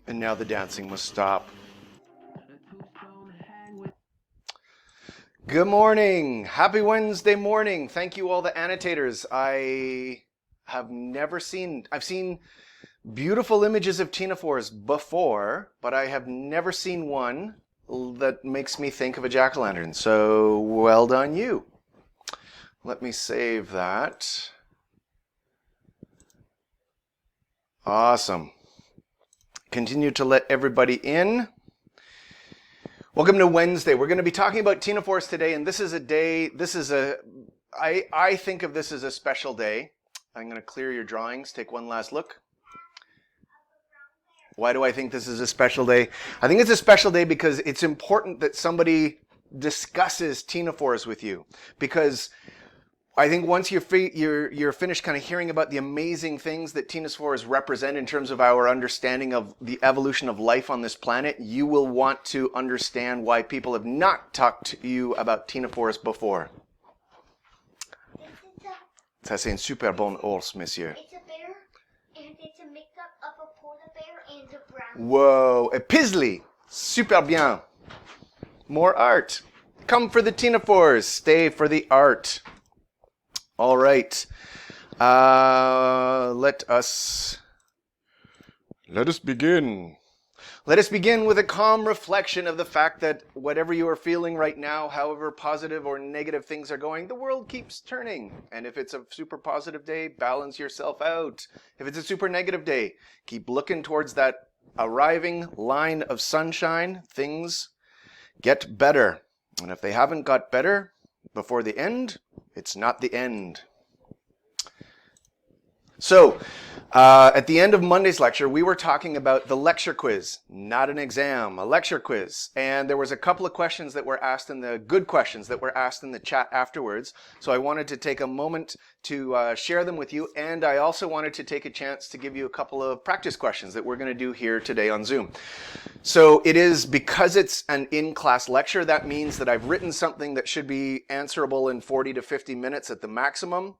And now the dancing must stop. Good morning. Happy Wednesday morning. Thank you all the annotators. I've seen beautiful images of ctenophores before, but I have never seen one that makes me think of a jack-o'-lantern. So well done you. Let me save that. Awesome. Continue to let everybody in. Welcome to Wednesday. We're going to be talking about ctenophores today, and this is a day, I think of this as a special day. I'm going to clear your drawings, take one last look. Why do I think this is a special day? I think it's a special day because it's important that somebody discusses ctenophores with you, because I think once you're finished kind of hearing about the amazing things that ctenophores represent in terms of our understanding of the evolution of life on this planet, you will want to understand why people have not talked to you about ctenophores before. Ça c'est un super bon ours, monsieur. It's a bear, and it's a mix-up of a polar bear and a brown. Whoa, a pizzly. Super bien. More art. Come for the ctenophores, stay for the art. All right. Let us begin. Let us begin with a calm reflection of the fact that whatever you are feeling right now, however positive or negative things are going, the world keeps turning. And if it's a super positive day, balance yourself out. If it's a super negative day, keep looking towards that arriving line of sunshine. Things get better. And if they haven't got better before the end, it's not the end. So, at the end of Monday's lecture, we were talking about the lecture quiz, not an exam, a lecture quiz. And there was a couple of questions that were asked good questions that were asked in the chat afterwards. So I wanted to take a moment to share them with you. And I also wanted to take a chance to give you a couple of practice questions that we're going to do here today on Zoom. So it is, because it's an in-class lecture, that means that I've written something that should be answerable in 40 to 50 minutes at the maximum.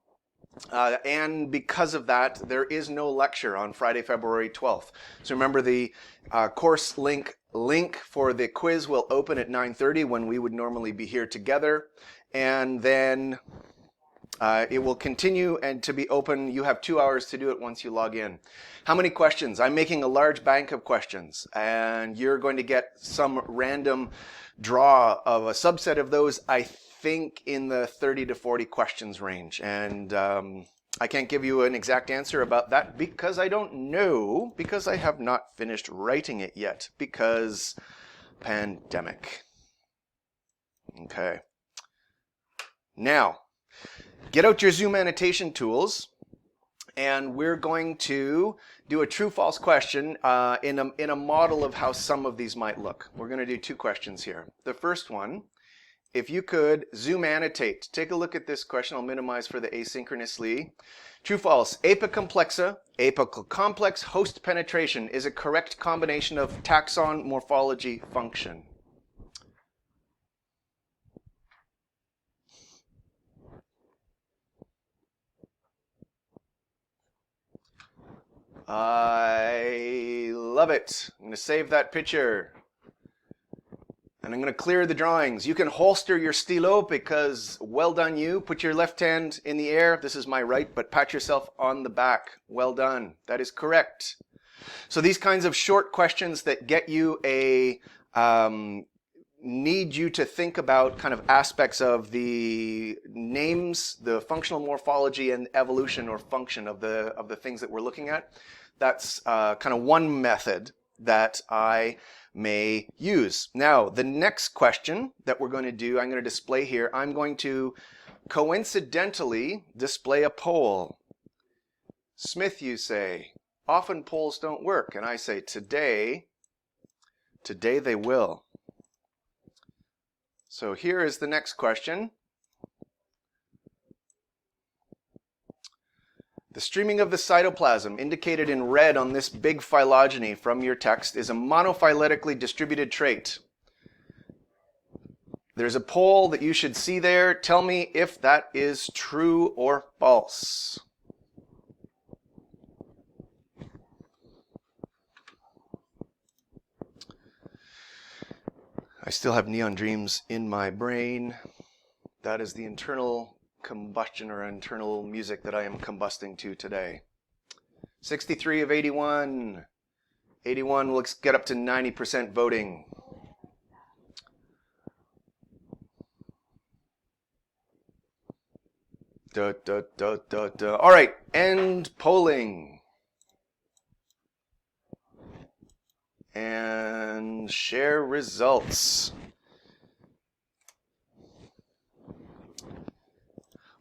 And because of that, there is no lecture on Friday, February 12th. So remember, the course link for the quiz will open at 9:30 when we would normally be here together. And then it will continue and to be open. You have 2 hours to do it once you log in. How many questions? I'm making a large bank of questions, and you're going to get some random draw of a subset of those, I think, in the 30 to 40 questions range. And I can't give you an exact answer about that because I don't know, because I have not finished writing it yet, because pandemic. Okay. Now, get out your Zoom annotation tools, and we're going to do a true-false question in a model of how some of these might look. We're going to do 2 questions here. The first one, if you could Zoom annotate, take a look at this question. I'll minimize for the asynchronously. True, false. Apicomplexa, apical complex host penetration is a correct combination of taxon morphology function. I love it. I'm going to save that picture. And I'm going to clear the drawings. You can holster your stylo because well done you. Put your left hand in the air. This is my right, but pat yourself on the back. Well done. That is correct. So these kinds of short questions that get you need you to think about kind of aspects of the names, the functional morphology, and evolution or function of the things that we're looking at. That's kind of one method that I may use. Now, the next question that we're going to do, I'm going to display here. I'm going to coincidentally display a poll. Smith, you say, often polls don't work. And I say, today they will. So here is the next question. The streaming of the cytoplasm, indicated in red on this big phylogeny from your text, is a monophyletically distributed trait. There's a poll that you should see there. Tell me if that is true or false. I still have Neon Dreams in my brain. That is the internal combustion or internal music that I am combusting to today. 63 of 81. 81 will get up to 90% voting. All right, end polling. And share results.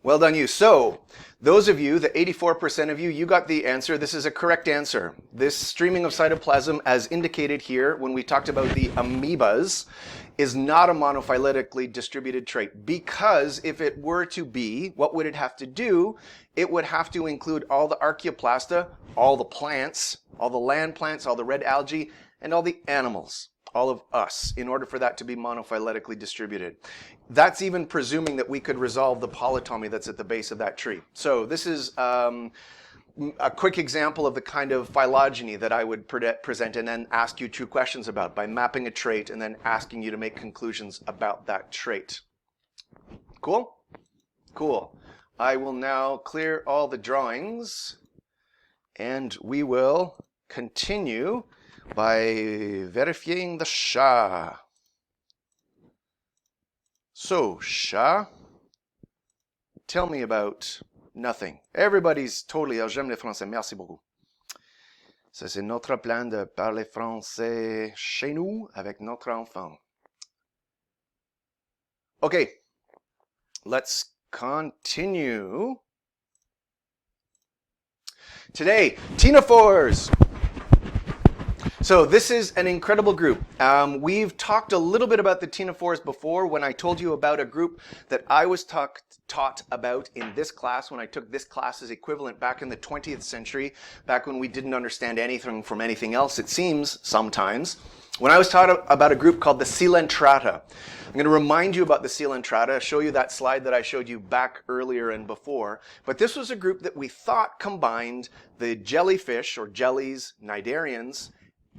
Well done, you. So, those of you, the 84% of you, you got the answer. This is a correct answer. This streaming of cytoplasm, as indicated here when we talked about the amoebas, is not a monophyletically distributed trait, because if it were to be, what would it have to do? It would have to include all the archaeoplasta, all the plants, all the land plants, all the red algae, and all the animals, all of us, in order for that to be monophyletically distributed. That's even presuming that we could resolve the polytomy that's at the base of that tree. So this is a quick example of the kind of phylogeny that I would present and then ask you 2 questions about by mapping a trait and then asking you to make conclusions about that trait. Cool? Cool. I will now clear all the drawings and we will continue by verifying the chat. So, chat, tell me about nothing. Everybody's totally, j'aime le français, merci beaucoup. Ça, c'est notre plan de parler français chez nous avec notre enfant. Okay, let's continue. Today, ctenophores. So this is an incredible group. We've talked a little bit about the ctenophores before when I told you about a group that I was taught about in this class when I took this class's equivalent back in the 20th century, back when we didn't understand anything from anything else, it seems, sometimes. When I was taught about a group called the Coelenterata. I'm going to remind you about the Coelenterata, show you that slide that I showed you back earlier and before. But this was a group that we thought combined the jellyfish, or jellies, cnidarians,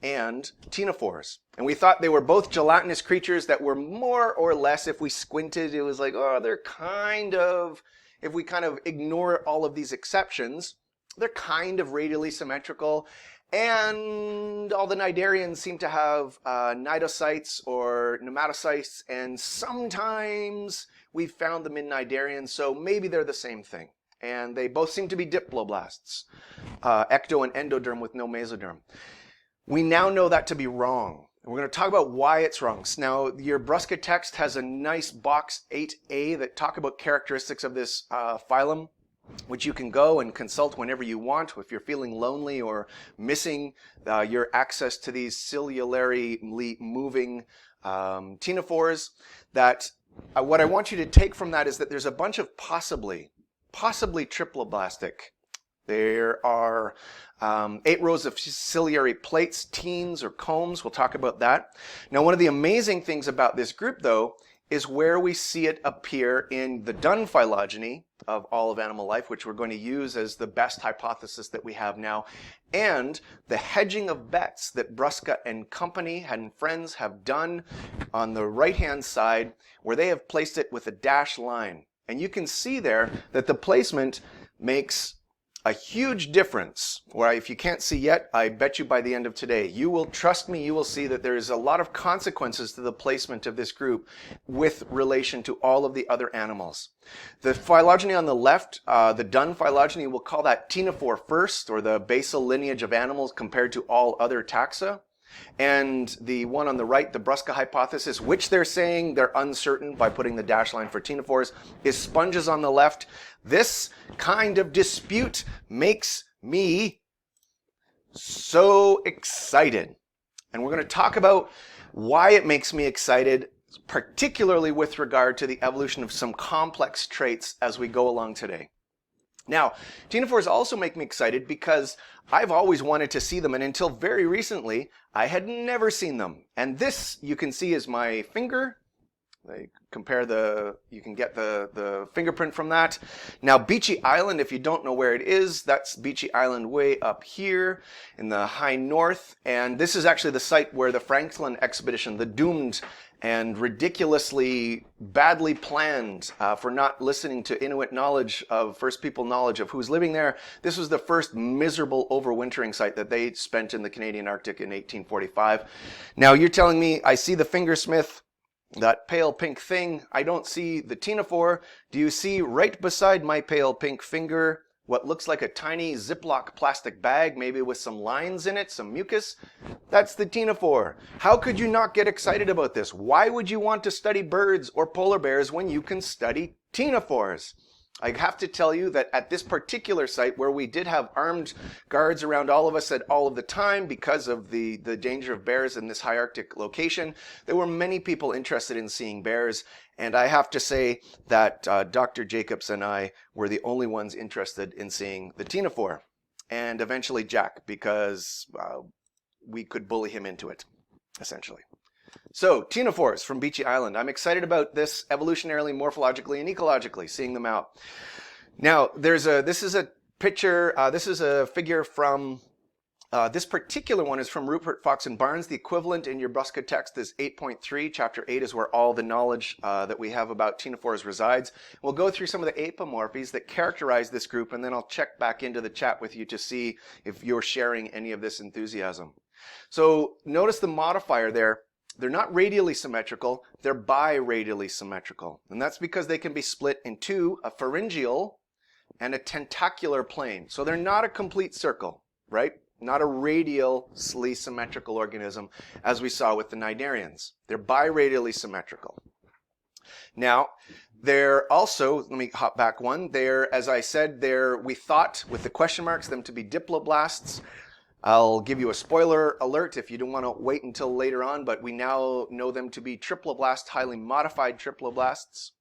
and ctenophores. And we thought they were both gelatinous creatures that were more or less, if we squinted, it was like, oh, they're kind of, if we kind of ignore all of these exceptions, they're kind of radially symmetrical. And all the cnidarians seem to have cnidocytes or nematocytes, and sometimes we've found them in cnidarians, so maybe they're the same thing. And they both seem to be diploblasts, ecto and endoderm with no mesoderm. We now know that to be wrong. We're going to talk about why it's wrong. Now, your Brusca text has a nice box 8a that talk about characteristics of this phylum, which you can go and consult whenever you want if you're feeling lonely or missing your access to these cellularly moving ctenophores. That what I want you to take from that is that there's a bunch of possibly triploblastic. There are 8 rows of ciliary plates, teens or combs. We'll talk about that. Now, one of the amazing things about this group, though, is where we see it appear in the Dunn phylogeny of all of animal life, which we're going to use as the best hypothesis that we have now, and the hedging of bets that Brusca and company and friends have done on the right-hand side, where they have placed it with a dashed line. And you can see there that the placement makes a huge difference, where if you can't see yet, I bet you by the end of today, you will trust me, you will see that there is a lot of consequences to the placement of this group with relation to all of the other animals. The phylogeny on the left, the Dunn phylogeny, we'll call that ctenophore first, or the basal lineage of animals compared to all other taxa. And the one on the right, the Brusca hypothesis, which they're saying they're uncertain by putting the dash line for ctenophores, is sponges on the left. This kind of dispute makes me so excited. And we're going to talk about why it makes me excited, particularly with regard to the evolution of some complex traits as we go along today. Now, ctenophores also make me excited because I've always wanted to see them, and until very recently, I had never seen them. And this, you can see, is my finger, They compare you can get the fingerprint from that. Now, Beechy Island, if you don't know where it is, that's Beechy Island way up here in the high north. And this is actually the site where the Franklin expedition, the doomed and ridiculously badly planned for not listening to Inuit knowledge of First People knowledge of who's living there. This was the first miserable overwintering site that they spent in the Canadian Arctic in 1845. Now, you're telling me I see the fingersmith, that pale pink thing. I don't see the ctenophore. Do you see right beside my pale pink finger what looks like a tiny Ziploc plastic bag, maybe with some lines in it, some mucus? That's the ctenophore. How could you not get excited about this? Why would you want to study birds or polar bears when you can study ctenophores? I have to tell you that at this particular site, where we did have armed guards around all of us at all of the time because of the danger of bears in this high Arctic location, there were many people interested in seeing bears. And I have to say that Dr. Jacobs and I were the only ones interested in seeing the ctenophore. And eventually Jack, because we could bully him into it, essentially. So, ctenophores from Beechy Island. I'm excited about this evolutionarily, morphologically, and ecologically, seeing them out. Now, this is a picture, this is a figure from, this particular one is from Rupert, Fox, and Barnes. The equivalent in your Brusca text is 8.3. Chapter 8 is where all the knowledge that we have about ctenophores resides. We'll go through some of the apomorphies that characterize this group, and then I'll check back into the chat with you to see if you're sharing any of this enthusiasm. So, notice the modifier there. They're not radially symmetrical, they're biradially symmetrical. And that's because they can be split in two, a pharyngeal and a tentacular plane. So they're not a complete circle, right? Not a radially symmetrical organism, as we saw with the cnidarians. They're biradially symmetrical. Now, they're also, let me hop back one, they're, as I said, we thought, with the question marks, them to be diploblasts. I'll give you a spoiler alert if you don't want to wait until later on, but we now know them to be triploblast, highly modified triploblasts.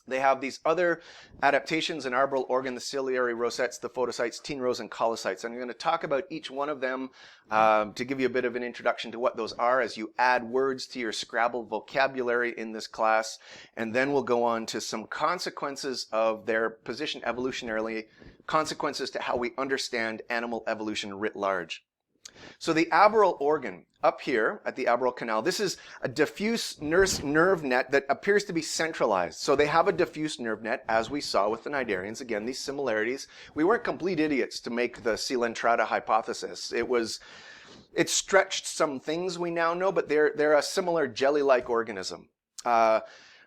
They have these other adaptations in arbral organ, the ciliary rosettes, the photocytes, teen rows, and colocytes. And I'm going to talk about each one of them to give you a bit of an introduction to what those are as you add words to your Scrabble vocabulary in this class. And then we'll go on to some consequences of their position evolutionarily, consequences to how we understand animal evolution writ large. So the arbral organ up here at the arbral canal, this is a diffuse nerve net that appears to be centralized. So they have a diffuse nerve net, as we saw with the cnidarians. Again, these similarities. We weren't complete idiots to make the Coelentrata hypothesis. It stretched some things we now know, but they're a similar jelly-like organism.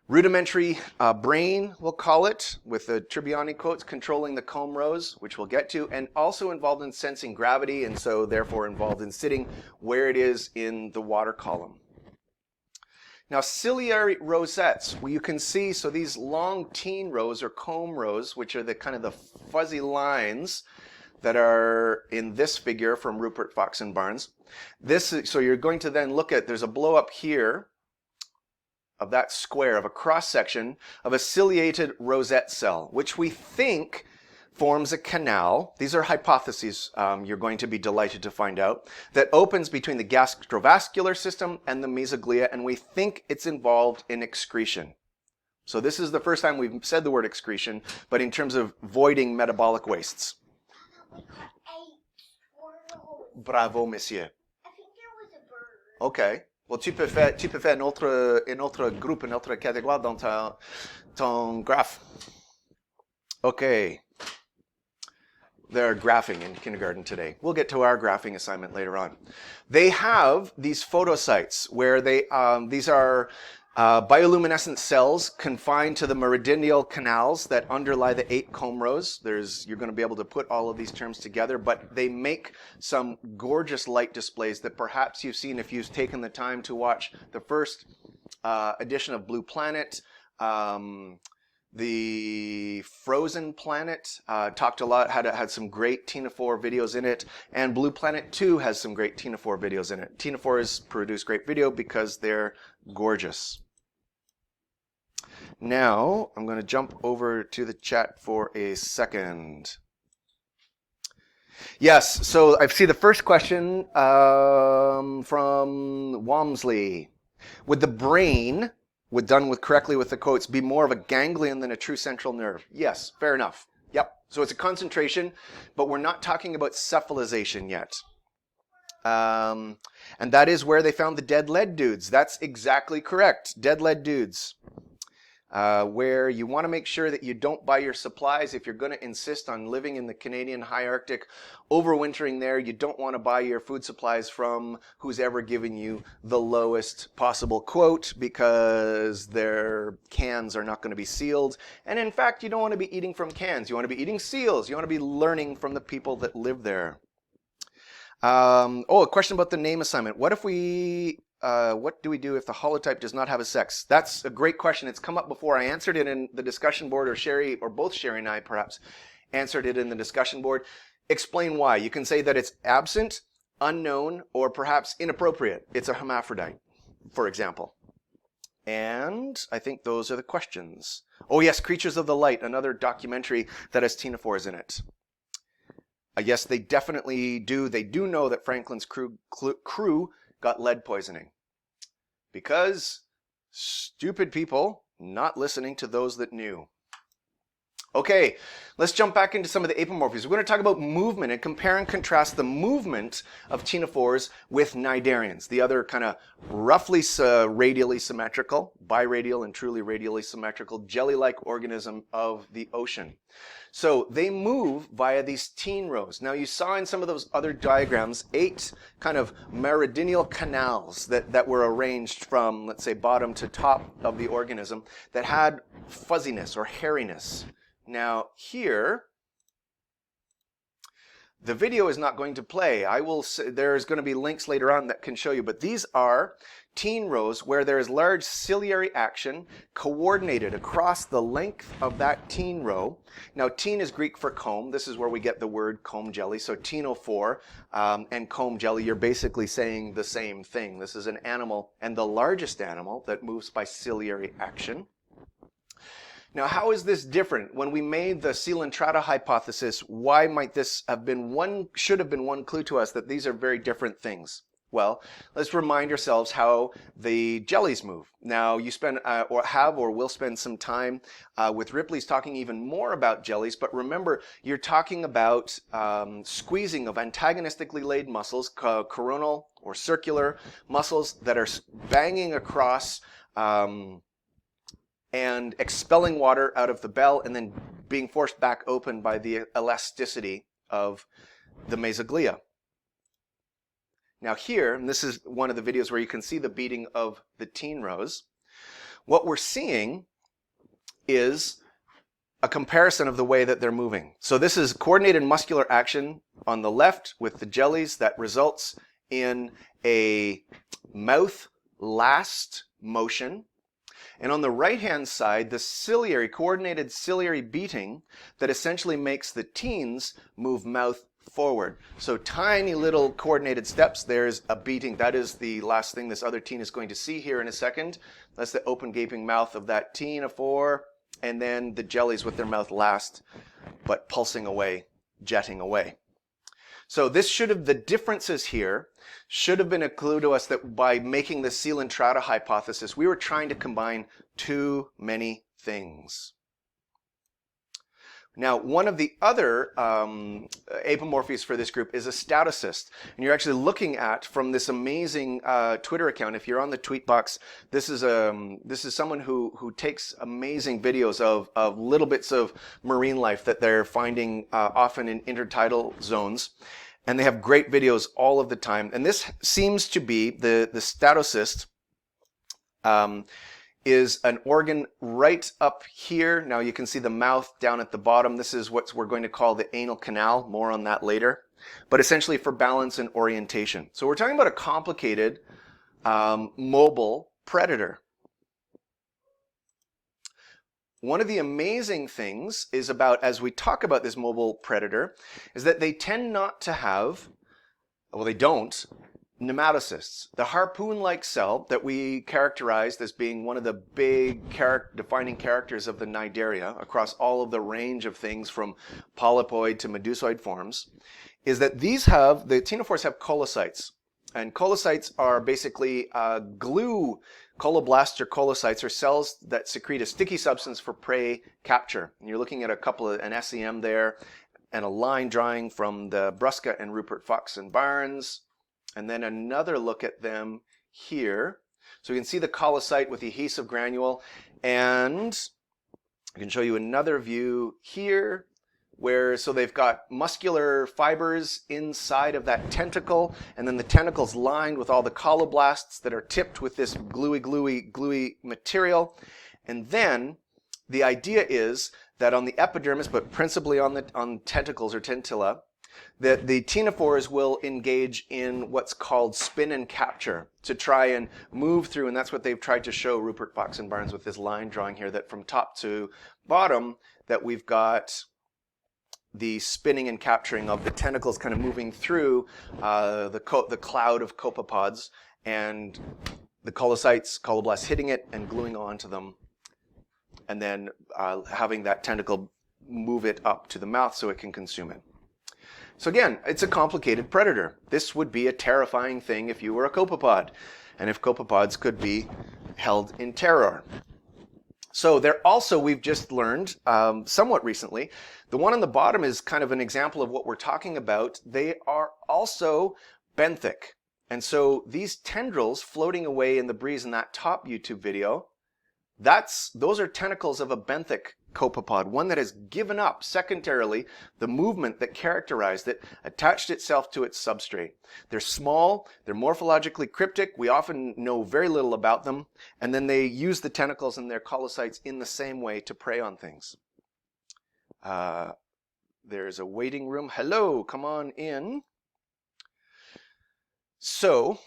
Rudimentary brain, we'll call it, with the Tribbiani quotes, controlling the comb rows, which we'll get to, and also involved in sensing gravity, and so therefore involved in sitting where it is in the water column. Now, ciliary rosettes, well, you can see, so these long teen rows or comb rows, which are the kind of the fuzzy lines that are in this figure from Rupert, Fox, and Barnes. So you're going to then look at, there's a blow up here of that square, of a cross-section of a ciliated rosette cell, which we think forms a canal. These are hypotheses, you're going to be delighted to find out, that opens between the gastrovascular system and the mesoglia, and we think it's involved in excretion. So this is the first time we've said the word excretion, but in terms of voiding metabolic wastes. Bravo, monsieur. I think there was a bird. Okay. Well, tu peux faire un autre groupe, une autre catégorie dans ton graph. Okay. They're graphing in kindergarten today. We'll get to our graphing assignment later on. They have these photocytes where these are bioluminescent cells confined to the meridional canals that underlie the 8 comb rows. You're going to be able to put all of these terms together, but they make some gorgeous light displays that perhaps you've seen if you've taken the time to watch the first edition of Blue Planet. The Frozen Planet talked a lot, had some great ctenophore videos in it, and Blue Planet 2 has some great ctenophore videos in it. Ctenophores produce great video because they're gorgeous. Now, I'm going to jump over to the chat for a second. Yes, so I see the first question from Walmsley. Would the brain done with correctly with the quotes, be more of a ganglion than a true central nerve? Yes, fair enough. Yep. So it's a concentration, but we're not talking about cephalization yet. And that is where they found the dead lead dudes. That's exactly correct. Dead lead dudes. Where you want to make sure that you don't buy your supplies. If you're going to insist on living in the Canadian high Arctic, overwintering there, you don't want to buy your food supplies from who's ever given you the lowest possible quote, because their cans are not going to be sealed. And in fact, you don't want to be eating from cans. You want to be eating seals. You want to be learning from the people that live there. A question about the name assignment. What do we do if the holotype does not have a sex? That's a great question. It's come up before. I answered it in the discussion board, or Sherry, or both Sherry and I perhaps answered it in the discussion board. Explain why. You can say that it's absent, unknown, or perhaps inappropriate. It's a hermaphrodite, for example. And I think those are the questions. Oh yes, Creatures of the Light, another documentary that has ctenophores in it. Yes, they definitely do. They do know that Franklin's crew got lead poisoning, because stupid people not listening to those that knew. Okay, let's jump back into some of the apomorphies. We're going to talk about movement and compare and contrast the movement of ctenophores with cnidarians, the other kind of roughly radially symmetrical, biradial and truly radially symmetrical jelly-like organism of the ocean. So they move via these tein rows. Now you saw in some of those other diagrams 8 kind of meridional canals that were arranged from, let's say, bottom to top of the organism that had fuzziness or hairiness. Now here, the video is not going to play. There's going to be links later on that can show you, but these are tein rows where there is large ciliary action coordinated across the length of that tein row. Now tein is Greek for comb. This is where we get the word comb jelly. So ctenophore and comb jelly, you're basically saying the same thing. This is an animal, and the largest animal, that moves by ciliary action. Now, how is this different? When we made the Coelenterata hypothesis, why might this have been should have been one clue to us that these are very different things? Well, let's remind ourselves how the jellies move. Now, you spend or will spend some time with Ripley's talking even more about jellies, but remember, you're talking about squeezing of antagonistically laid muscles, coronal or circular muscles that are banging across and expelling water out of the bell and then being forced back open by the elasticity of the mesoglia. Now here, and this is one of the videos where you can see the beating of the tein rows, what we're seeing is a comparison of the way that they're moving. So this is coordinated muscular action on the left with the jellies that results in a mouth last motion. And on the right-hand side, the coordinated ciliary beating that essentially makes the teins move mouth forward. So tiny little coordinated steps. There's a beating. That is the last thing this other tein is going to see here in a second. That's the open gaping mouth of that ctenophore. And then the jellies with their mouth last, but pulsing away, jetting away. So the differences here should have been a clue to us that by making the Coelenterata hypothesis, we were trying to combine too many things. Now, one of the other apomorphies for this group is a statocyst. And you're actually looking at, from this amazing Twitter account, if you're on the tweet box, this is someone who takes amazing videos of little bits of marine life that they're finding often in intertidal zones. And they have great videos all of the time. And this seems to be the statocyst is an organ right up here. Now you can see the mouth down at the bottom. This is what we're going to call the anal canal. More on that later. But essentially for balance and orientation. So we're talking about a complicated mobile predator. One of the amazing things is about, as we talk about this mobile predator, is that they tend not to have, well, they don't, nematocysts. The harpoon-like cell that we characterized as being one of the big defining characters of the cnidaria across all of the range of things from polypoid to medusoid forms, is that the ctenophores have colocytes. And colocytes are basically glue. Coloblasts or colocytes are cells that secrete a sticky substance for prey capture. And you're looking at an SEM there, and a line drawing from the Brusca and Rupert Fox and Barnes, and then another look at them here. So you can see the colocyte with the adhesive granule, and I can show you another view here where, so they've got muscular fibers inside of that tentacle, and then the tentacle's lined with all the coloblasts that are tipped with this gluey material. And then the idea is that on the epidermis, but principally on tentacles or tentilla, that the ctenophores will engage in what's called spin and capture to try and move through, and that's what they've tried to show, Rupert, Fox, and Barnes, with this line drawing here, that from top to bottom, that we've got the spinning and capturing of the tentacles kind of moving through the cloud of copepods, and the coloblasts hitting it and gluing onto them, and then having that tentacle move it up to the mouth so it can consume it. So again, it's a complicated predator. This would be a terrifying thing if you were a copepod, and if copepods could be held in terror. So they're also, we've just learned somewhat recently, the one on the bottom is kind of an example of what we're talking about. They are also benthic. And so these tendrils floating away in the breeze in that top YouTube video, those are tentacles of a benthic copepod, one that has given up secondarily the movement that characterized it, attached itself to its substrate. They're small, they're morphologically cryptic, we often know very little about them, and then they use the tentacles and their colocytes in the same way to prey on things. There's a waiting room. Hello, come on in. So,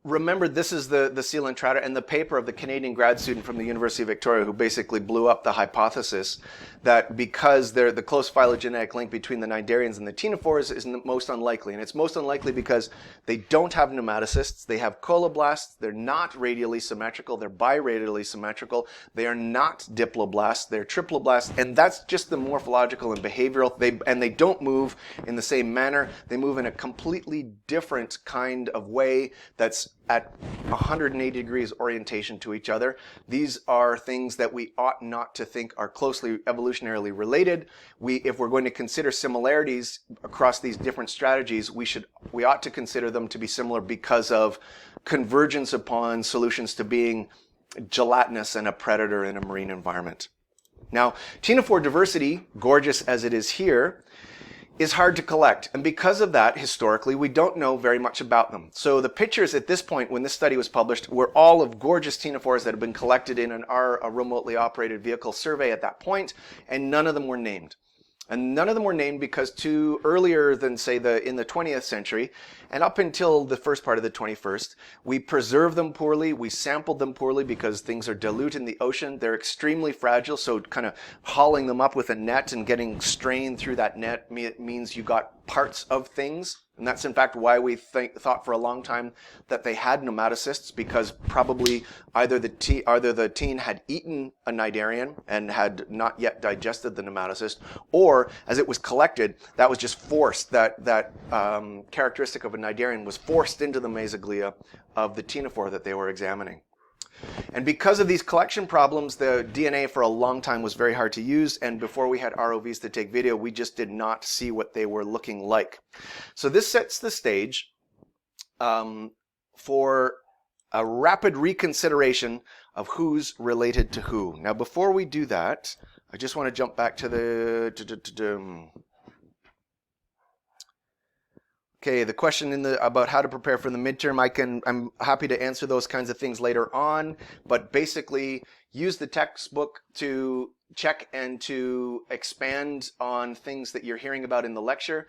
remember, this is the coelenterata and the paper of the Canadian grad student from the University of Victoria who basically blew up the hypothesis that because the close phylogenetic link between the cnidarians and the ctenophores is most unlikely. And it's most unlikely because they don't have nematocysts, they have coloblasts, they're not radially symmetrical, they're biradially symmetrical, they are not diploblasts, they're triploblasts, and that's just the morphological and behavioral. They don't move in the same manner, they move in a completely different kind of way that's at 180 degrees orientation to each other. These are things that we ought not to think are closely evolutionarily related. If we're going to consider similarities across these different strategies, we ought to consider them to be similar because of convergence upon solutions to being gelatinous and a predator in a marine environment. Now, ctenophore diversity, gorgeous as it is here, is hard to collect. And because of that, historically, we don't know very much about them. So the pictures at this point, when this study was published, were all of gorgeous ctenophores that had been collected in a remotely operated vehicle survey at that point, and none of them were named. And none of them were named because earlier than, say, in the 20th century, and up until the first part of the 21st, we preserved them poorly, we sampled them poorly because things are dilute in the ocean. They're extremely fragile, so kind of hauling them up with a net and getting strain through that net means you got parts of things. And that's in fact why we thought for a long time that they had nematocysts, because probably either the teen had eaten a cnidarian and had not yet digested the nematocyst, or as it was collected, that was just forced, that characteristic of a cnidarian was forced into the mesoglia of the ctenophore that they were examining. And because of these collection problems, the DNA for a long time was very hard to use, and before we had ROVs to take video, we just did not see what they were looking like. So this sets the stage for a rapid reconsideration of who's related to who. Now, before we do that, I just want to jump back to the... Okay, the question about how to prepare for the midterm, I'm happy to answer those kinds of things later on, but basically use the textbook to check and to expand on things that you're hearing about in the lecture.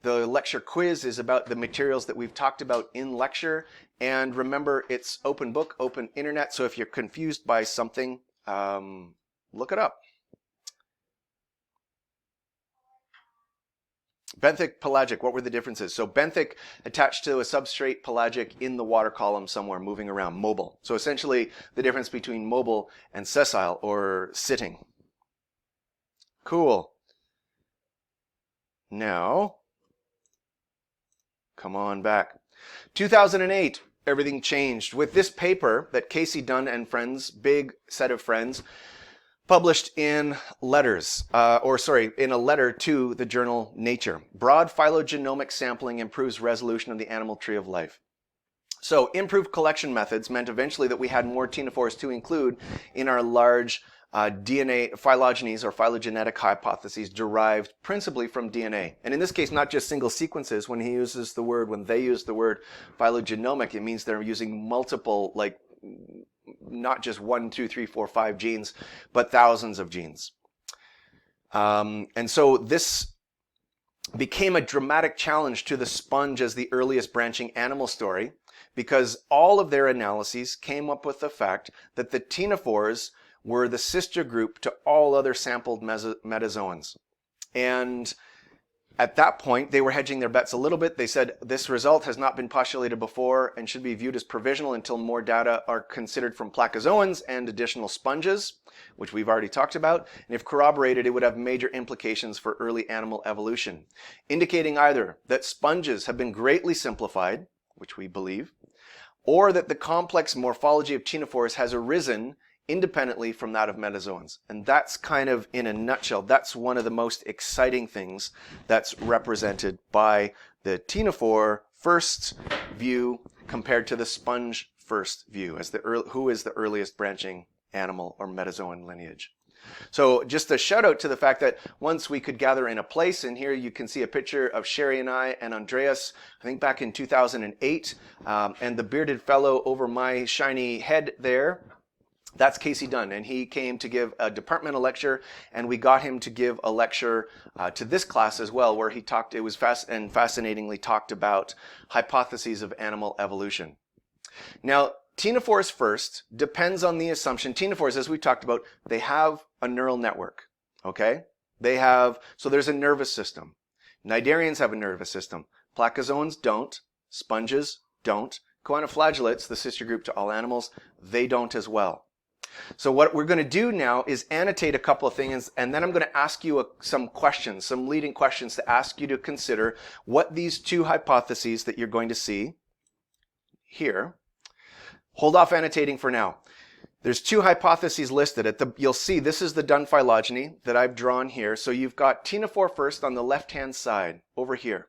The lecture quiz is about the materials that we've talked about in lecture, and remember, it's open book, open internet, so if you're confused by something, look it up. Benthic, pelagic, what were the differences? So benthic attached to a substrate, pelagic in the water column somewhere, moving around, mobile. So essentially the difference between mobile and sessile, or sitting. Cool. Now, Come on back. 2008, everything changed with this paper that Casey Dunn and friends, big set of friends, published in in a letter to the journal Nature. Broad phylogenomic sampling improves resolution of the animal tree of life. So improved collection methods meant eventually that we had more ctenophores to include in our large DNA phylogenies or phylogenetic hypotheses derived principally from DNA. And in this case, not just single sequences. When they use the word phylogenomic, it means they're using multiple, like not just 1, 2, 3, 4, 5 genes, but thousands of genes. And so this became a dramatic challenge to the sponge as the earliest branching animal story, because all of their analyses came up with the fact that the ctenophores were the sister group to all other sampled metazoans. And at that point, they were hedging their bets a little bit. They said this result has not been postulated before and should be viewed as provisional until more data are considered from placozoans and additional sponges, which we've already talked about. And if corroborated, it would have major implications for early animal evolution, indicating either that sponges have been greatly simplified, which we believe, or that the complex morphology of ctenophores has arisen independently from that of metazoans. And that's kind of, in a nutshell, that's one of the most exciting things that's represented by the ctenophore first view compared to the sponge first view as who is the earliest branching animal or metazoan lineage. So just a shout out to the fact that once we could gather in a place, and here you can see a picture of Sherry and I and Andreas, I think back in 2008, and the bearded fellow over my shiny head there, that's Casey Dunn, and he came to give a departmental lecture, and we got him to give a lecture to this class as well, where he talked, it was fascinatingly talked about hypotheses of animal evolution. Now, ctenophores first depends on the assumption, ctenophores, as we talked about, they have a neural network, okay? So there's a nervous system. Cnidarians have a nervous system. Placozoans don't, sponges don't. Choanoflagellates, the sister group to all animals, they don't as well. So what we're going to do now is annotate a couple of things, and then I'm going to ask you some questions, some leading questions to ask you to consider what these two hypotheses that you're going to see here. Hold off annotating for now. There's two hypotheses listed. You'll see this is the Dunn phylogeny that I've drawn here. So you've got ctenophore first on the left-hand side, over here,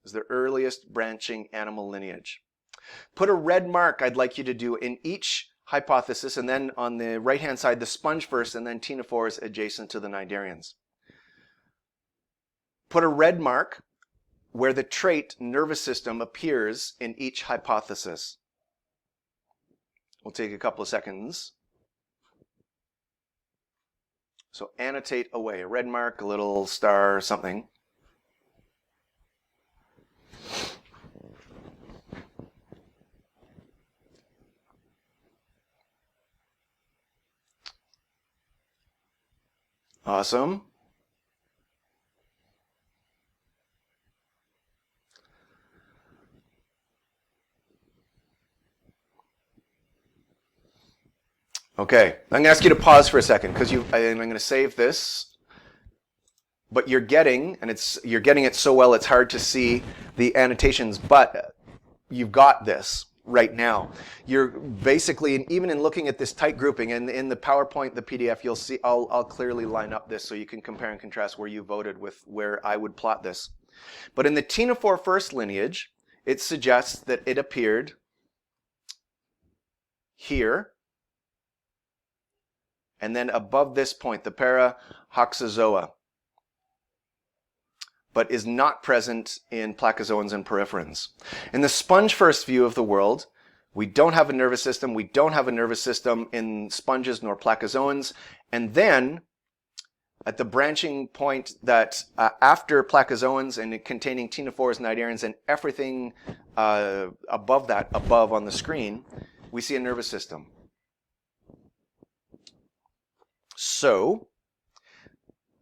is the earliest branching animal lineage. Put a red mark, I'd like you to do, in each hypothesis, and then on the right-hand side, the sponge first, and then ctenophores adjacent to the cnidarians. Put a red mark where the trait nervous system appears in each hypothesis. We'll take a couple of seconds. So annotate away, a red mark, a little star, something. Awesome. Okay, I'm going to ask you to pause for a second because I'm going to save this. But you're getting it so well it's hard to see the annotations, but you've got this right now. You're basically, even in looking at this tight grouping, and in the PowerPoint, the PDF, you'll see, I'll clearly line up this so you can compare and contrast where you voted with where I would plot this. But in the ctenophore first lineage, it suggests that it appeared here, and then above this point, the Parahoxozoa, but is not present in placozoans and poriferans. In the sponge first view of the world, we don't have a nervous system. We don't have a nervous system in sponges nor placozoans. And then at the branching point that after placozoans and containing ctenophores, cnidarians, and everything above that, above on the screen, we see a nervous system. So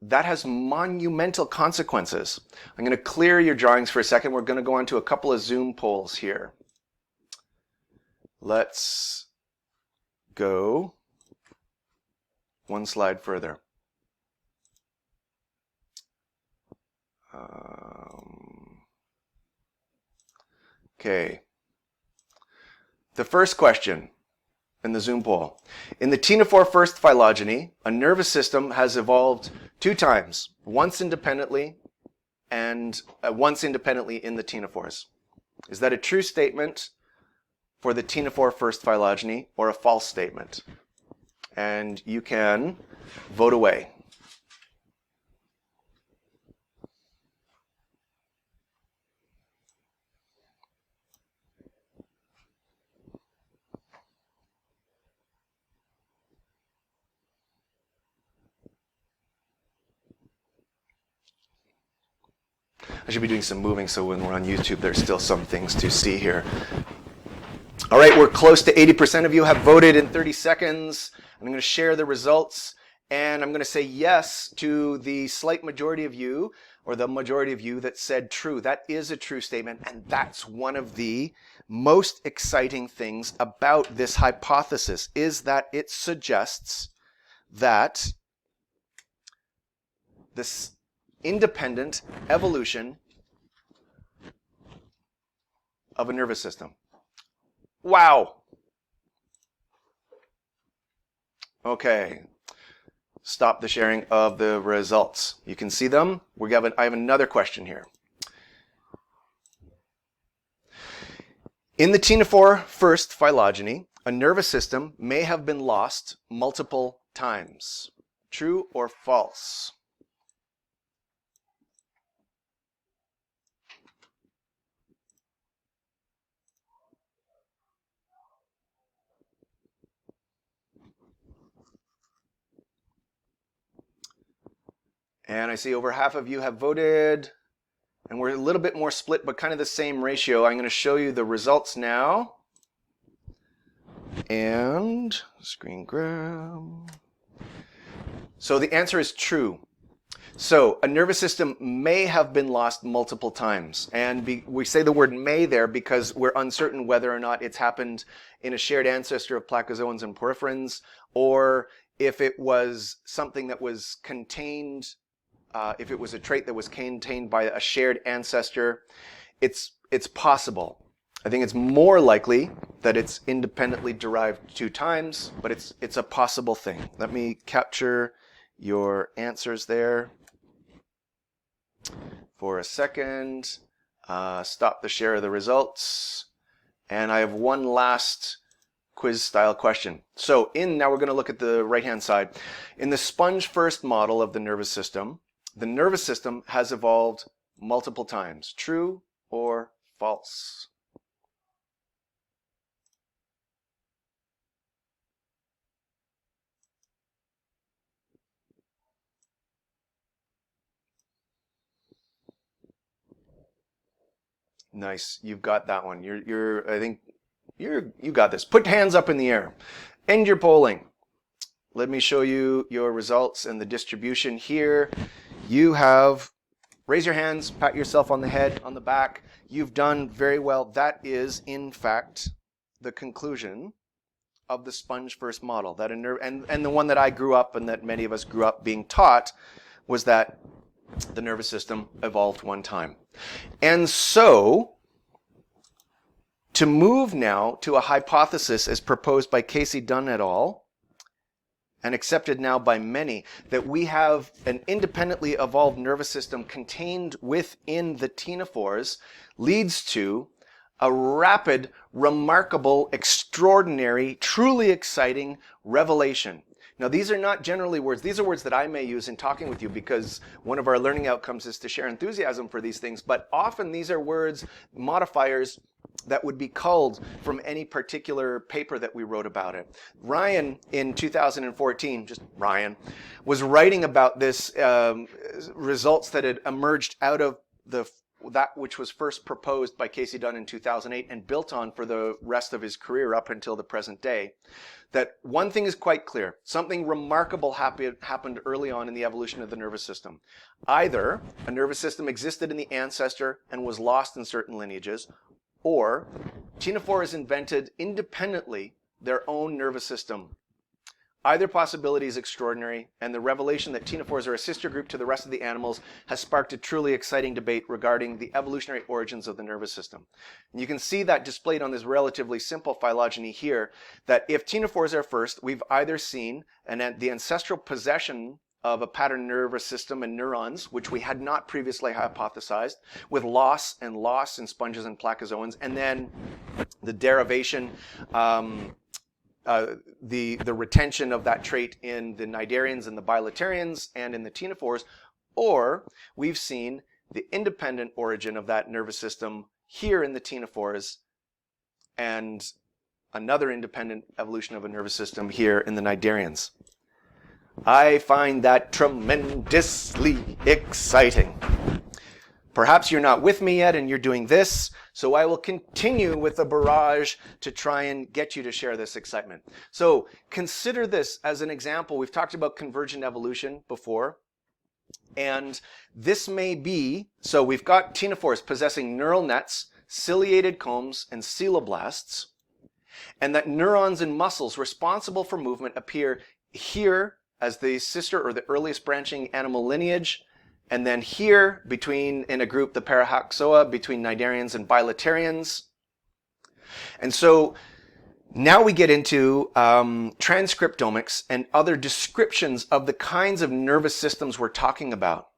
that has monumental consequences. I'm going to clear your drawings for a second. We're going to go on to a couple of Zoom polls here. Let's go one slide further. Okay. The first question in the Zoom poll. In the ctenophore first phylogeny, a nervous system has evolved 2 times, once independently and once independently in the ctenophores. Is that a true statement for the ctenophore first phylogeny or a false statement? And you can vote away. I should be doing some moving so when we're on YouTube there's still some things to see here. All right, we're close to 80% of you have voted in 30 seconds. I'm going to share the results and I'm going to say yes to the slight majority of you, or the majority of you that said true. That is a true statement, and that's one of the most exciting things about this hypothesis, is that it suggests that this independent evolution of a nervous system. Wow. Okay. Stop the sharing of the results. You can see them. I have another question here. In the ctenophore first phylogeny, a nervous system may have been lost multiple times. True or false? And I see over half of you have voted, and we're a little bit more split, but kind of the same ratio. I'm going to show you the results now. And screen grab. So the answer is true. So a nervous system may have been lost multiple times. And we say the word may there because we're uncertain whether or not it's happened in a shared ancestor of placozoans and porphyrins, or if it was something that was contained, if it was a trait that was contained by a shared ancestor. It's possible. I think it's more likely that it's independently derived 2 times, but it's a possible thing. Let me capture your answers there for a second. Stop the share of the results. And I have one last quiz style question. So now we're going to look at the right hand side. In the sponge first model of the nervous system has evolved multiple times. True or false? Nice, you've got that one. I think you got this. Put hands up in the air. End your polling. Let me show you your results and the distribution here. You have, raise your hands, pat yourself on the head, on the back. You've done very well. That is, in fact, the conclusion of the sponge first model. That and the one that I grew up and that many of us grew up being taught was that the nervous system evolved 1 time. And so, to move now to a hypothesis as proposed by Casey Dunn et al., and accepted now by many, that we have an independently evolved nervous system contained within the ctenophores, leads to a rapid, remarkable, extraordinary, truly exciting revelation. Now, these are not generally words. These are words that I may use in talking with you because one of our learning outcomes is to share enthusiasm for these things. But often these are words, modifiers, that would be culled from any particular paper that we wrote about it. Ryan, in 2014, just Ryan, was writing about this results that had emerged out of that which was first proposed by Casey Dunn in 2008 and built on for the rest of his career up until the present day. That one thing is quite clear. Something remarkable happened early on in the evolution of the nervous system. Either a nervous system existed in the ancestor and was lost in certain lineages, or ctenophores invented independently their own nervous system, Either possibility is extraordinary, and the revelation that ctenophores are a sister group to the rest of the animals has sparked a truly exciting debate regarding the evolutionary origins of the nervous system. And you can see that displayed on this relatively simple phylogeny here, that if ctenophores are first, we've either seen the ancestral possession of a pattern nervous system and neurons, which we had not previously hypothesized, with loss in sponges and placozoans, and then the derivation, the retention of that trait in the cnidarians and the bilaterians and in the ctenophores, or we've seen the independent origin of that nervous system here in the ctenophores and another independent evolution of a nervous system here in the cnidarians. I find that tremendously exciting. Perhaps you're not with me yet and you're doing this, so I will continue with a barrage to try and get you to share this excitement. So consider this as an example. We've talked about convergent evolution before, and this may be, so we've got ctenophores possessing neural nets, ciliated combs, and coeloblasts, and that neurons and muscles responsible for movement appear here as the sister or the earliest branching animal lineage, and then here in a group, the Parahaxoa, between cnidarians and bilaterians. And so now we get into transcriptomics and other descriptions of the kinds of nervous systems we're talking about.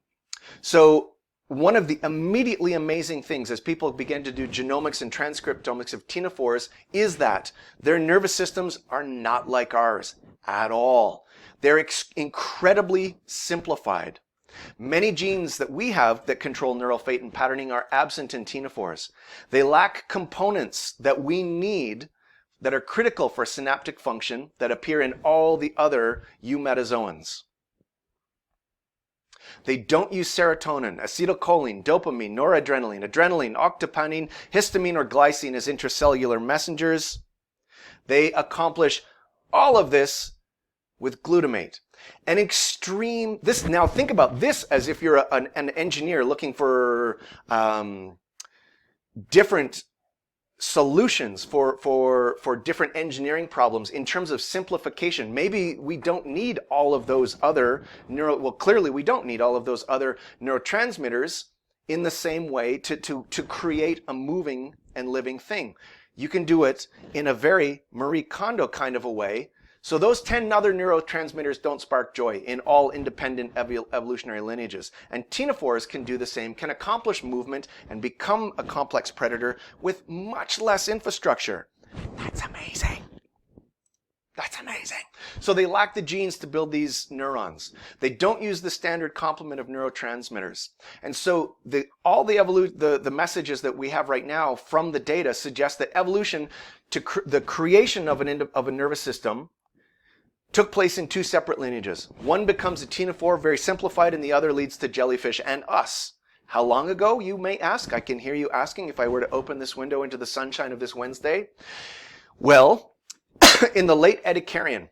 So one of the immediately amazing things as people begin to do genomics and transcriptomics of ctenophores is that their nervous systems are not like ours at all. They're incredibly simplified. Many genes that we have that control neural fate and patterning are absent in ctenophores. They lack components that we need that are critical for synaptic function that appear in all the other eumetazoans. They don't use serotonin, acetylcholine, dopamine, noradrenaline, adrenaline, octapamine, histamine, or glycine as intracellular messengers. They accomplish all of this with glutamate. Now think about this as if you're an engineer looking for different solutions for different engineering problems in terms of simplification. Maybe we don't need all of those other clearly we don't need all of those other neurotransmitters in the same way to create a moving and living thing. You can do it in a very Marie Kondo kind of a way. So those 10 other neurotransmitters don't spark joy in all independent evolutionary lineages. And ctenophores can do the same, can accomplish movement and become a complex predator with much less infrastructure. That's amazing. That's amazing. So they lack the genes to build these neurons. They don't use the standard complement of neurotransmitters. And so all the messages that we have right now from the data suggest that evolution the creation of a nervous system took place in two separate lineages. One becomes a ctenophore, very simplified, and the other leads to jellyfish and us. How long ago, you may ask? I can hear you asking if I were to open this window into the sunshine of this Wednesday. Well, in the late Ediacaran.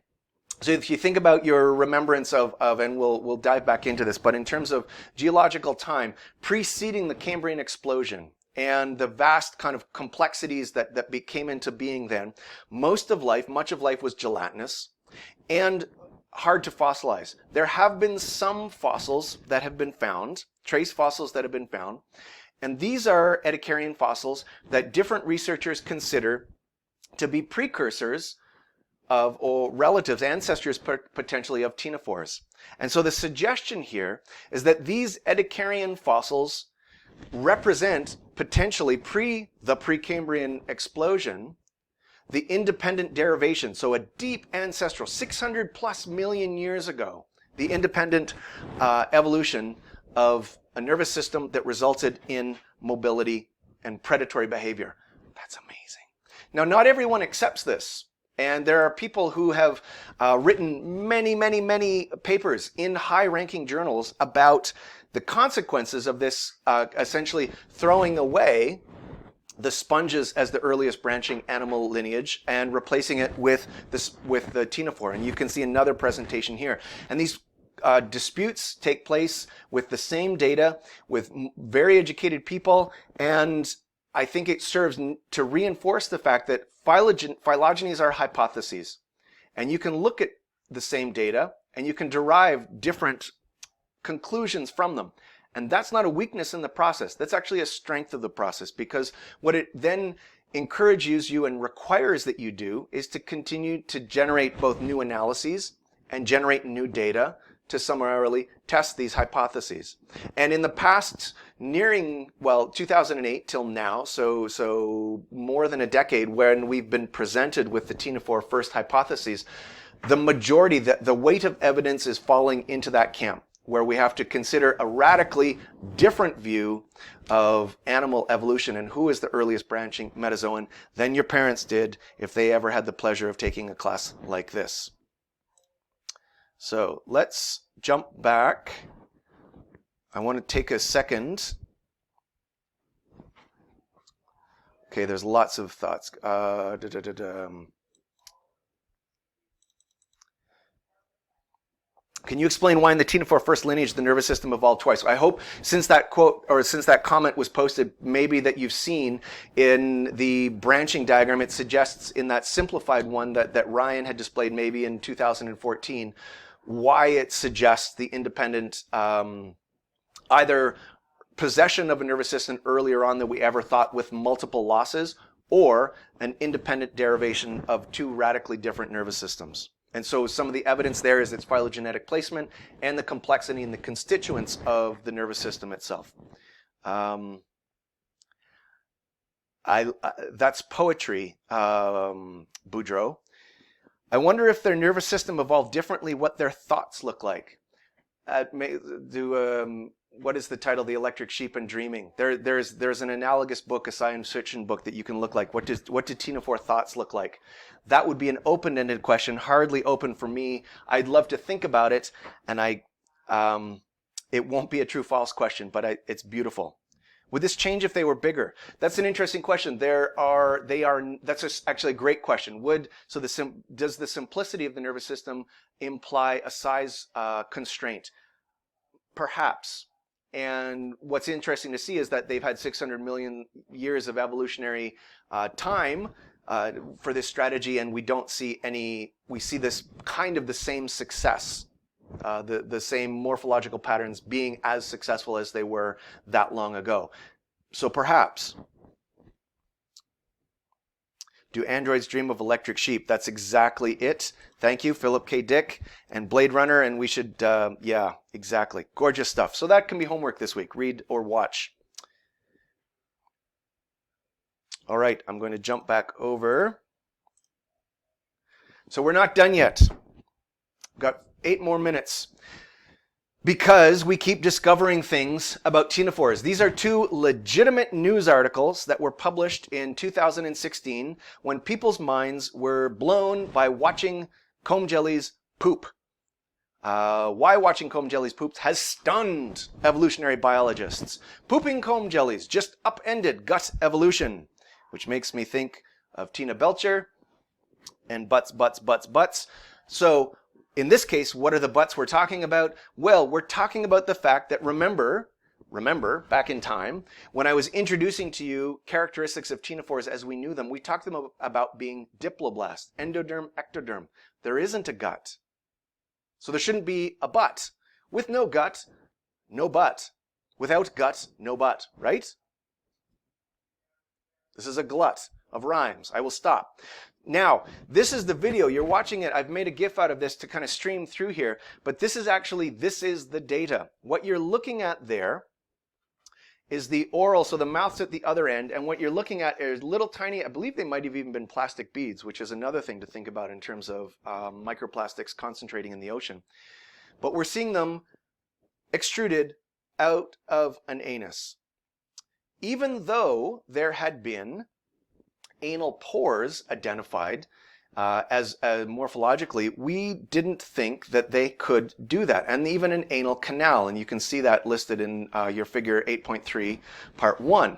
So if you think about your remembrance of and we'll dive back into this, but in terms of geological time, preceding the Cambrian explosion, and the vast kind of complexities that came into being then, much of life was gelatinous and hard to fossilize. There have been some fossils that have been found, trace fossils that have been found, and these are Ediacaran fossils that different researchers consider to be precursors of, or relatives, ancestors potentially of ctenophores. And so the suggestion here is that these Ediacaran fossils represent potentially the Precambrian explosion, the independent derivation, so a deep ancestral, 600 plus million years ago, the independent evolution of a nervous system that resulted in mobility and predatory behavior. That's amazing. Now, not everyone accepts this. And there are people who have written many papers in high-ranking journals about the consequences of this essentially throwing away the sponges as the earliest branching animal lineage and replacing it with the ctenophore. And you can see another presentation here. And these disputes take place with the same data, with very educated people, and I think it serves to reinforce the fact that phylogenies are hypotheses. And you can look at the same data, and you can derive different conclusions from them. And that's not a weakness in the process. That's actually a strength of the process, because what it then encourages you and requires that you do is to continue to generate both new analyses and generate new data to summarily test these hypotheses. And in the past, nearing, well, 2008 till now, so more than a decade, when we've been presented with the ctenophore first hypotheses, the majority, the weight of evidence is falling into that camp, where we have to consider a radically different view of animal evolution and who is the earliest branching metazoan than your parents did if they ever had the pleasure of taking a class like this. So let's jump back. I want to take a second. Okay, there's lots of thoughts. Can you explain why in the ctenophore first lineage the nervous system evolved twice? I hope since that quote or since that comment was posted, maybe that you've seen in the branching diagram, it suggests in that simplified one that Ryan had displayed maybe in 2014, why it suggests the independent either possession of a nervous system earlier on than we ever thought with multiple losses, or an independent derivation of two radically different nervous systems. And so some of the evidence there is its phylogenetic placement and the complexity and the constituents of the nervous system itself. That's poetry, Boudreaux. I wonder if their nervous system evolved differently, what their thoughts look like. What is the title? The Electric Sheep and Dreaming. There's an analogous book, a science fiction book, that you can look like. What do ctenophore thoughts look like? That would be an open-ended question, hardly open for me. I'd love to think about it, and it won't be a true-false question, but it's beautiful. Would this change if they were bigger? That's an interesting question. That's actually a great question. Does the simplicity of the nervous system imply a size constraint? Perhaps. And what's interesting to see is that they've had 600 million years of evolutionary time for this strategy, and we see this kind of the same success, the same morphological patterns being as successful as they were that long ago. So perhaps. Do androids dream of electric sheep? That's exactly it. Thank you, Philip K. Dick and Blade Runner, and we should, yeah, exactly. Gorgeous stuff. So that can be homework this week. Read or watch. All right, I'm going to jump back over. So we're not done yet. We've got 8 more minutes. Because we keep discovering things about ctenophores. These are 2 legitimate news articles that were published in 2016 when people's minds were blown by watching comb jellies poop. Why watching comb jellies poop has stunned evolutionary biologists. Pooping comb jellies just upended gut evolution, which makes me think of Tina Belcher and butts. So, in this case, what are the butts we're talking about? Well, we're talking about the fact that remember, back in time, when I was introducing to you characteristics of ctenophores as we knew them, we talked about being diploblast, endoderm, ectoderm. There isn't a gut. So there shouldn't be a butt. With no gut, no butt. Without gut, no butt, right? This is a glut of rhymes. I will stop. Now, this is the video. You're watching it. I've made a GIF out of this to kind of stream through here. But this is the data. What you're looking at there is the oral, so the mouth's at the other end. And what you're looking at is little tiny, I believe they might have even been plastic beads, which is another thing to think about in terms of microplastics concentrating in the ocean. But we're seeing them extruded out of an anus. Even though there had been anal pores identified as morphologically, we didn't think that they could do that. And even an anal canal, and you can see that listed in your figure 8.3, part 1.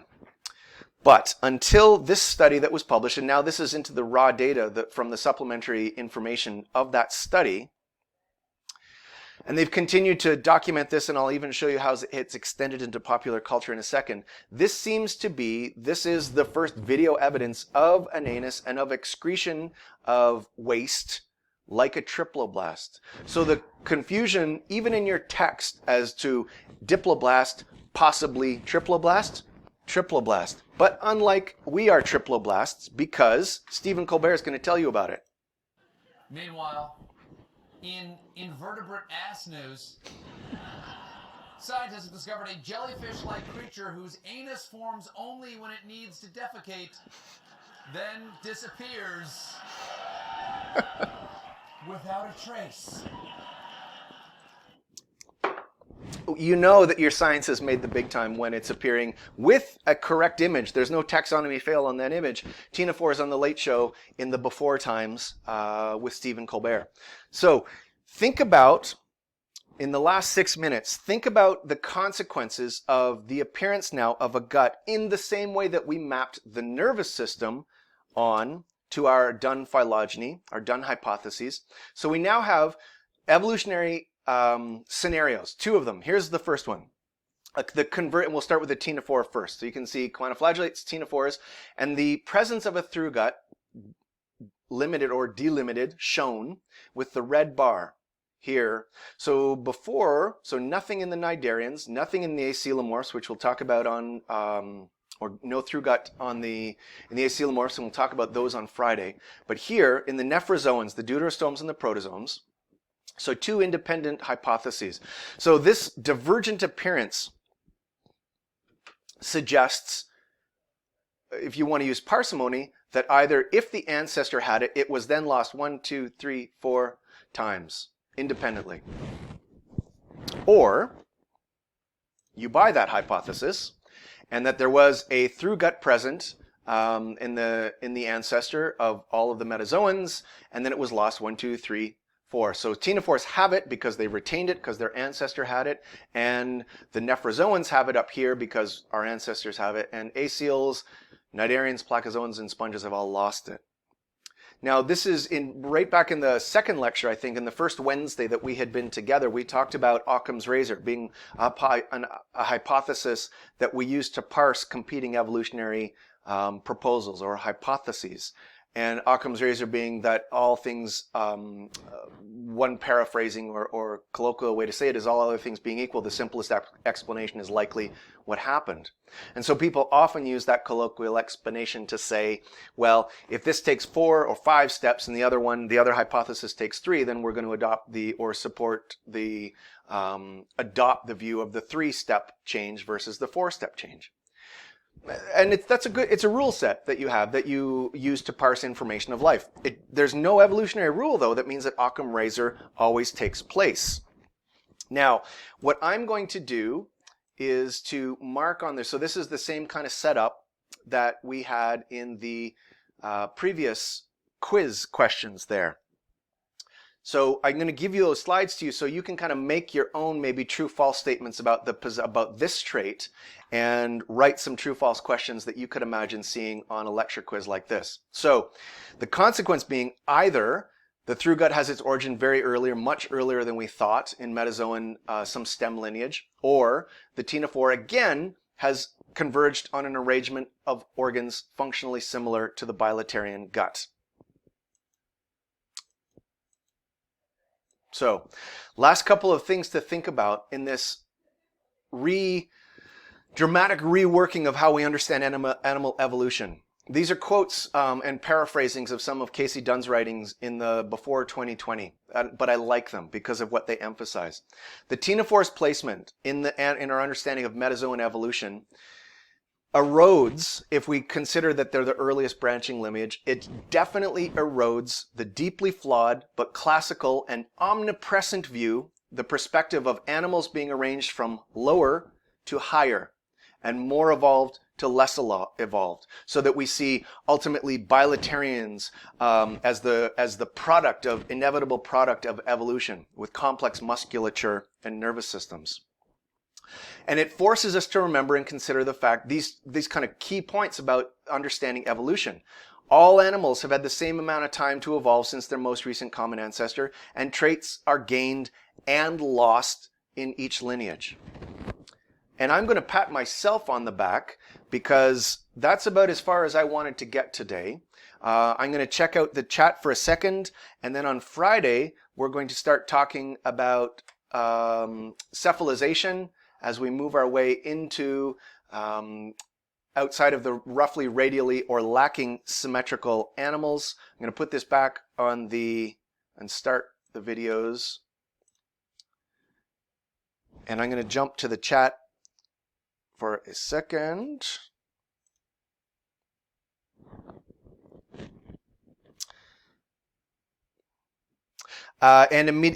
But until this study that was published, and now this is into the raw data from the supplementary information of that study, and they've continued to document this, and I'll even show you how it's extended into popular culture in a second. This is the first video evidence of an anus and of excretion of waste like a triploblast. So the confusion, even in your text, as to diploblast, possibly triploblast, triploblast. But unlike we are triploblasts, because Stephen Colbert is going to tell you about it. Meanwhile, in invertebrate ass news, scientists have discovered a jellyfish-like creature whose anus forms only when it needs to defecate, then disappears without a trace. You know that your science has made the big time when it's appearing with a correct image. There's no taxonomy fail on that image. Tina Ford is on the Late Show in the before times with Stephen Colbert. So think about, in the last 6 minutes, think about the consequences of the appearance now of a gut in the same way that we mapped the nervous system on to our Dunn phylogeny, our Dunn hypotheses. So we now have evolutionary scenarios, 2 of them. Here's the first one. And we'll start with the ctenophore first. So you can see choanoflagellates, ctenophores, and the presence of a through gut, limited or delimited, shown with the red bar here. So nothing in the cnidarians, nothing in the acoelomorphs, which we'll talk about on, or no through gut in the acoelomorphs, and we'll talk about those on Friday. But here in the nephrozoans, the deuterostomes and the protozomes, so 2 independent hypotheses. So this divergent appearance suggests, if you want to use parsimony, that either if the ancestor had it, it was then lost 1, 2, 3, 4 times independently. Or you buy that hypothesis and that there was a through gut present in the ancestor of all of the metazoans, and then it was lost 1, 2, 3, 4. So ctenophores have it because they retained it because their ancestor had it, and the nephrozoans have it up here because our ancestors have it, and acoels, cnidarians, placozoans, and sponges have all lost it. Now this is right back in the second lecture, I think, in the first Wednesday that we had been together, we talked about Occam's razor being a hypothesis that we use to parse competing evolutionary proposals or hypotheses. And Occam's razor being that all things, one paraphrasing or colloquial way to say it is all other things being equal, the simplest explanation is likely what happened. And so people often use that colloquial explanation to say, well, if this takes 4 or 5 steps and the other hypothesis takes 3, then we're going to adopt the view of the 3-step change versus the 4-step change. And it's a rule set that you have that you use to parse information of life. There's no evolutionary rule, though, that means that Occam razor always takes place. Now, what I'm going to do is to mark on this. So this is the same kind of setup that we had in the previous quiz questions there. So I'm going to give you those slides to you so you can kind of make your own maybe true-false statements about this trait and write some true-false questions that you could imagine seeing on a lecture quiz like this. So the consequence being either the through gut has its origin very early or much earlier than we thought in metazoan, some stem lineage, or the ctenophore again has converged on an arrangement of organs functionally similar to the bilaterian gut. So, last couple of things to think about in this dramatic reworking of how we understand animal evolution. These are quotes and paraphrasings of some of Casey Dunn's writings in the before 2020, but I like them because of what they emphasize. The ctenophore's placement in our understanding of metazoan evolution erodes, if we consider that they're the earliest branching lineage, it definitely erodes the deeply flawed but classical and omnipresent view, the perspective of animals being arranged from lower to higher and more evolved to less evolved, so that we see ultimately bilaterians as the inevitable product of evolution with complex musculature and nervous systems. And it forces us to remember and consider the fact, these kind of key points about understanding evolution. All animals have had the same amount of time to evolve since their most recent common ancestor, and traits are gained and lost in each lineage. And I'm going to pat myself on the back because that's about as far as I wanted to get today. I'm going to check out the chat for a second, and then on Friday, we're going to start talking about cephalization as we move our way into outside of the roughly radially or lacking symmetrical animals. I'm going to put this back on and start the videos. And I'm going to jump to the chat for a second.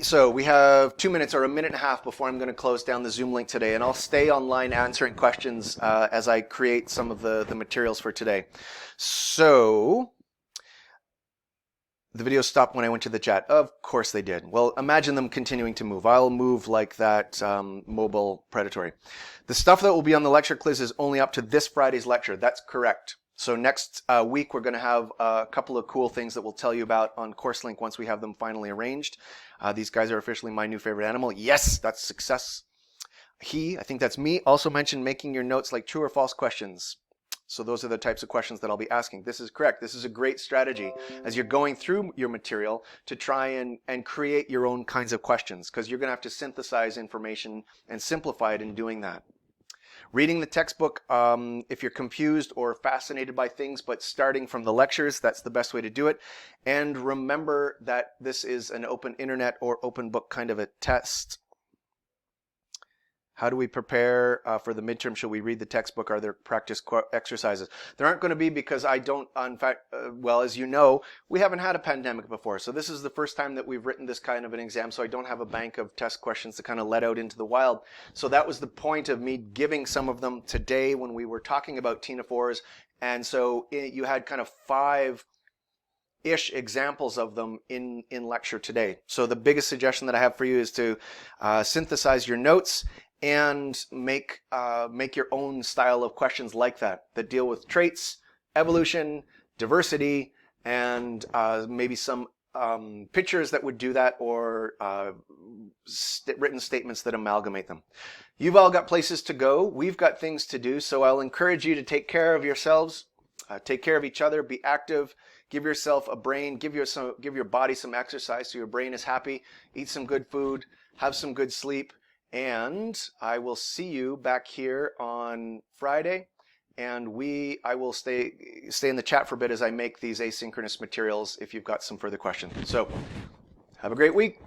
So we have 2 minutes or a minute and a half before I'm going to close down the Zoom link today, and I'll stay online answering questions as I create some of the materials for today. So the video stopped when I went to the chat. Of course they did. Well, imagine them continuing to move. I'll move like that mobile predatory. The stuff that will be on the lecture quiz is only up to this Friday's lecture. That's correct. So next week, we're going to have a couple of cool things that we'll tell you about on CourseLink once we have them finally arranged. These guys are officially my new favorite animal. Yes, that's success. I think that's me, also mentioned making your notes like true or false questions. So those are the types of questions that I'll be asking. This is correct. This is a great strategy as you're going through your material to try and create your own kinds of questions, because you're going to have to synthesize information and simplify it in doing that. Reading the textbook, if you're confused or fascinated by things, but starting from the lectures, that's the best way to do it. And remember that this is an open internet or open book kind of a test. How do we prepare for the midterm? Should we read the textbook? Are there practice exercises? There aren't going to be, because I don't, in fact, well, as you know, we haven't had a pandemic before. So this is the first time that we've written this kind of an exam. So I don't have a bank of test questions to kind of let out into the wild. So that was the point of me giving some of them today when we were talking about TINA-4s. And so you had kind of 5-ish examples of them in lecture today. So the biggest suggestion that I have for you is to synthesize your notes and make your own style of questions like that deal with traits, evolution, diversity, and maybe some pictures that would do that, or written statements that amalgamate them. You've all got places to go. We've got things to do. So I'll encourage you to take care of yourselves, take care of each other, be active, give yourself a brain, give your body some exercise so your brain is happy, eat some good food, have some good sleep. And I will see you back here on Friday, and I will stay in the chat for a bit as I make these asynchronous materials if you've got some further questions. So have a great week.